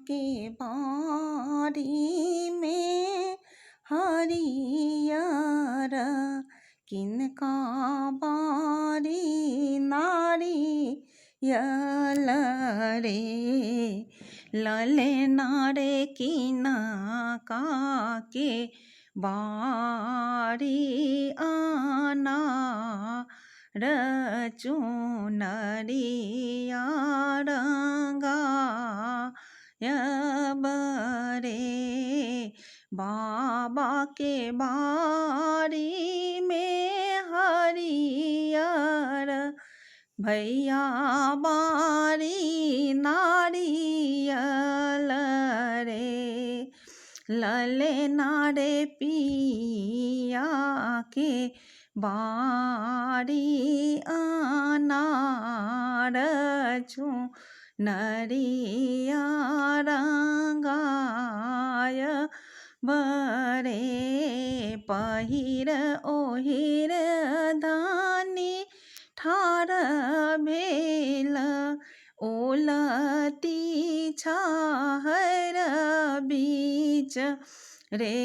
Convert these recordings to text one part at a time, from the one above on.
के बारी में हरियर किनका बारी नारियल रे ललना रे किना के बारी आना रचुनरिया रंगा बरे बाबा के बारी में हरियर भैया बारी नारियल रे ललना रे पिया के बारी अनार नरिया रंगाय बरे पहिर ओहिर धानी ठार भेल ओलती छाहर बीच रे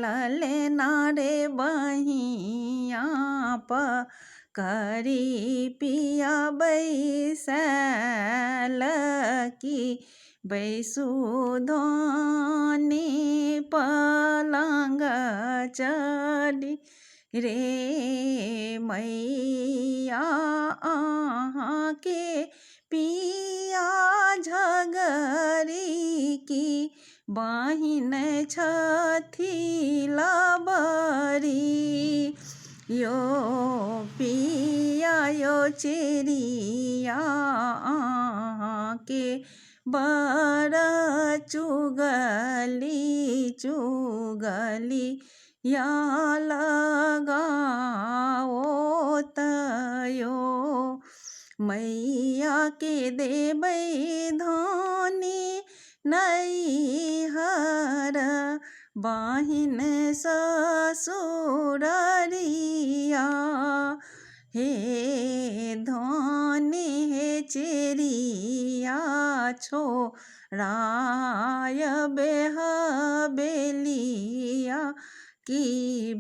ललना रे बहिया करी पिया बैसल की बैसुधानी पलंग चढ़ी रे मैया आहाँ के पिया झगरी की बहिन छथी लबरी यो पिया यो चेरिया के बर चुगली या लगाओ तयो मैया के देबै धानी नैहर बहिन ससुररिया हे धानी हे चेरिया छोराय बेलिया की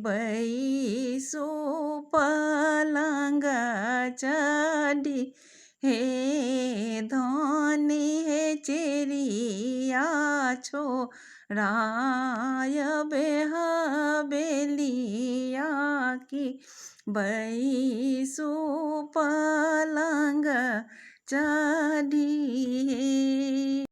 बैसु पलंग चढ़ी हे धानी हे चेरिया छोराय बेलिया की बैसु पलंग चढ़ी।